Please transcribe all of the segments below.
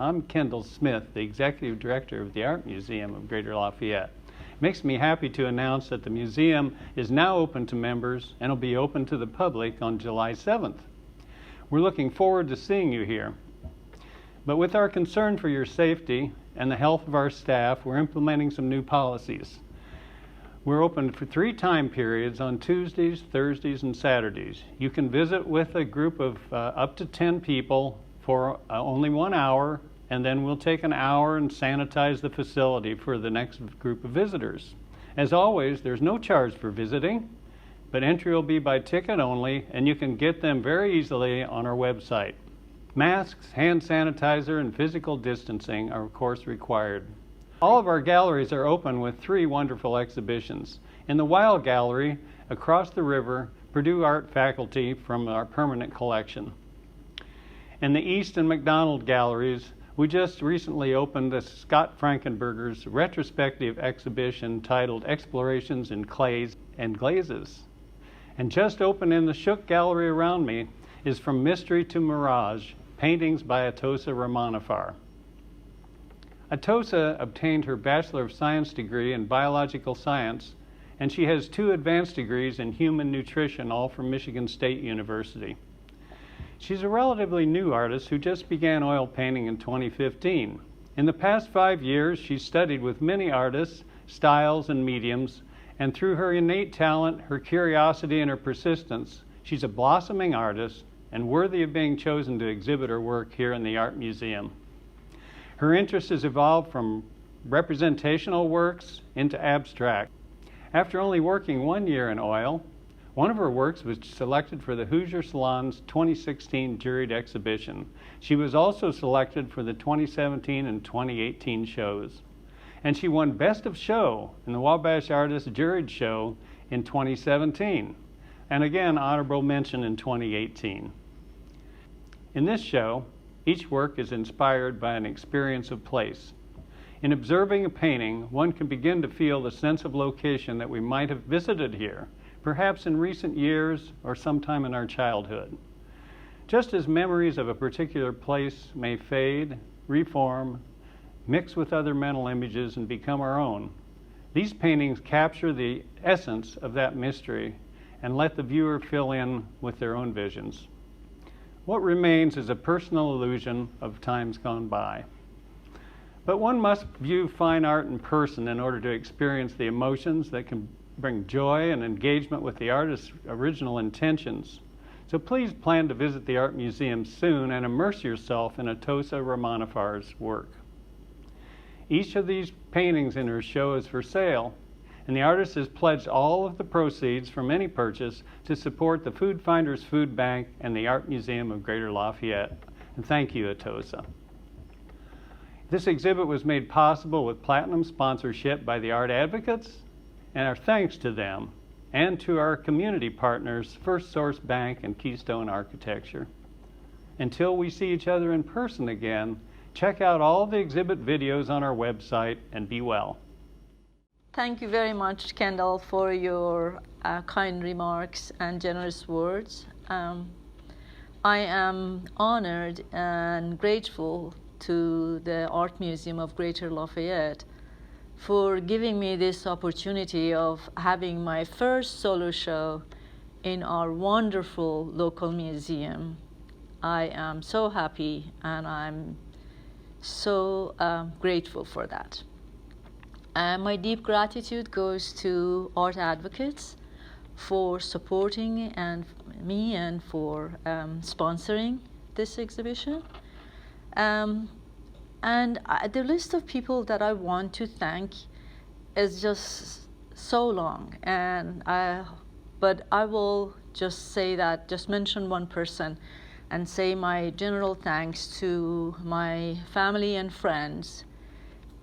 I'm Kendall Smith, the Executive Director of the Art Museum of Greater Lafayette. It makes me happy to announce that the museum is now open to members and will be open to the public on July 7th. We're looking forward to seeing you here. But with our concern for your safety and the health of our staff, we're implementing some new policies. We're open for 3 time periods on Tuesdays, Thursdays, and Saturdays. You can visit with a group of up to 10 people for only 1 hour, and then we'll take an hour and sanitize the facility for the next group of visitors. As always, there's no charge for visiting, but entry will be by ticket only, and you can get them very easily on our website. Masks, hand sanitizer, and physical distancing are of course required. All of our galleries are open with 3 wonderful exhibitions. In the Wild Gallery, across the river, Purdue Art faculty from our permanent collection. In the East and McDonald Galleries, we just recently opened the Scott Frankenberger's retrospective exhibition titled Explorations in Clays and Glazes. And just open in the Shook Gallery around me is From Mystery to Mirage, paintings by Atossa Rahmanifar. Atossa obtained her Bachelor of Science degree in Biological Science, and she has 2 advanced degrees in Human Nutrition, all from Michigan State University. She's a relatively new artist who just began oil painting in 2015. In the past 5 years, she's studied with many artists, styles, and mediums, and through her innate talent, her curiosity, and her persistence, she's a blossoming artist and worthy of being chosen to exhibit her work here in the Art Museum. Her interest has evolved from representational works into abstract. After only working 1 year in oil, one of her works was selected for the Hoosier Salon's 2016 juried exhibition. She was also selected for the 2017 and 2018 shows. And she won Best of Show in the Wabash Artist Juried Show in 2017. And again, honorable mention in 2018. In this show, each work is inspired by an experience of place. In observing a painting, one can begin to feel the sense of location that we might have visited here, perhaps in recent years or sometime in our childhood. Just as memories of a particular place may fade, reform, mix with other mental images and become our own, these paintings capture the essence of that mystery and let the viewer fill in with their own visions. What remains is a personal illusion of times gone by. But one must view fine art in person in order to experience the emotions that can bring joy and engagement with the artist's original intentions. So please plan to visit the Art Museum soon and immerse yourself in Atossa Rahmanifar's work. Each of these paintings in her show is for sale, and the artist has pledged all of the proceeds from any purchase to support the Food Finders Food Bank and the Art Museum of Greater Lafayette. And thank you, Atossa. This exhibit was made possible with platinum sponsorship by the Art Advocates, and our thanks to them and to our community partners, First Source Bank and Keystone Architecture. Until we see each other in person again, check out all the exhibit videos on our website and be well. Thank you very much, Kendall, for your kind remarks and generous words. I am honored and grateful to the Art Museum of Greater Lafayette for giving me this opportunity of having my first solo show in our wonderful local museum. I am so happy and I'm so grateful for that. My deep gratitude goes to Art Advocates for supporting me and for sponsoring this exhibition. The list of people that I want to thank is just so long, but I will just mention one person and say my general thanks to my family and friends,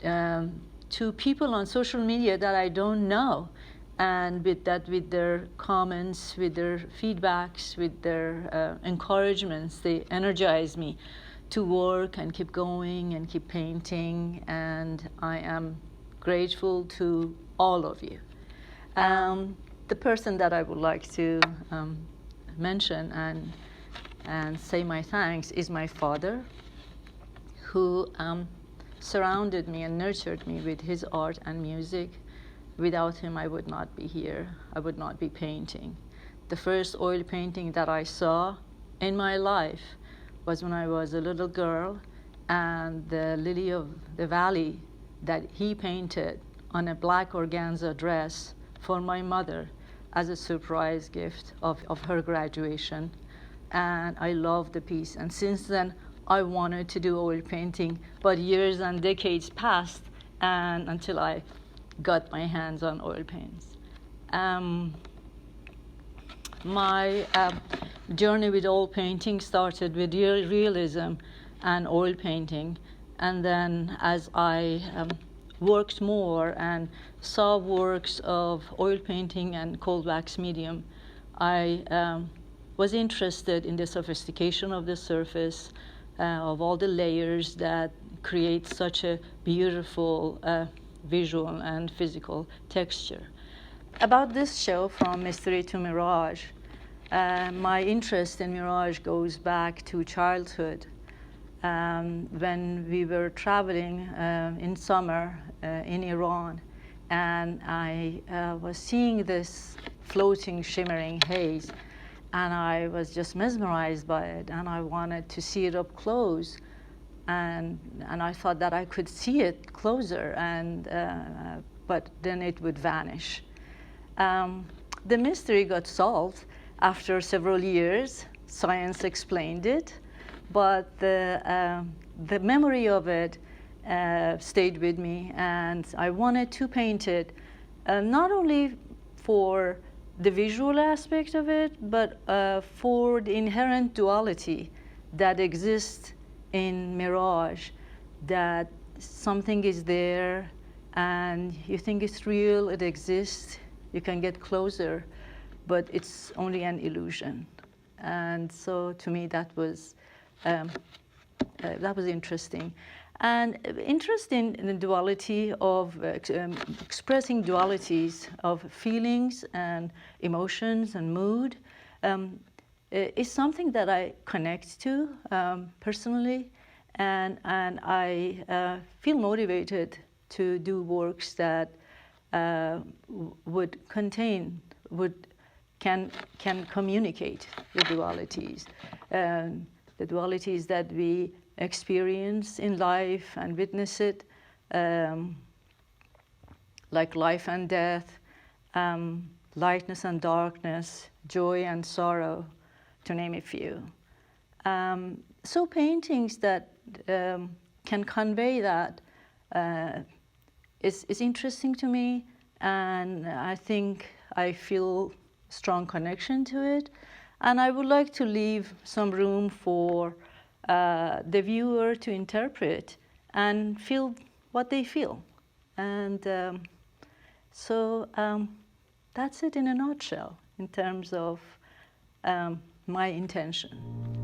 to people on social media that I don't know, and with their comments, with their feedbacks, with their encouragements, they energize me to work and keep going and keep painting, and I am grateful to all of you. The person that I would like to mention and say my thanks is my father, who surrounded me and nurtured me with his art and music. Without him, I would not be here. I would not be painting. The first oil painting that I saw in my life was when I was a little girl, and the lily of the valley that he painted on a black organza dress for my mother as a surprise gift of her graduation. And I loved the piece. And since then, I wanted to do oil painting, but years and decades passed and until I got my hands on oil paints. My journey with oil painting started with realism and oil painting. And then as I worked more and saw works of oil painting and cold wax medium, I was interested in the sophistication of the surface, of all the layers that create such a beautiful visual and physical texture. About this show, From Mystery to Mirage, my interest in Mirage goes back to childhood. When we were traveling in summer in Iran, and I was seeing this floating, shimmering haze, and I was just mesmerized by it, and I wanted to see it up close. And I thought that I could see it closer, but then it would vanish. The mystery got solved after several years. Science explained it, but the memory of it stayed with me, and I wanted to paint it, not only for the visual aspect of it, but for the inherent duality that exists in Mirage, that something is there and you think it's real, it exists, you can get closer, but it's only an illusion. And so to me that was interesting. And interesting in the duality of expressing dualities of feelings and emotions and mood is something that I connect to personally, and I feel motivated to do works that can communicate the dualities, the dualities that we experience in life and witness it, like life and death, lightness and darkness, joy and sorrow, to name a few. So paintings that can convey that is interesting to me, and I think I feel strong connection to it. And I would like to leave some room for the viewer to interpret and feel what they feel. And so that's it in a nutshell in terms of my intention.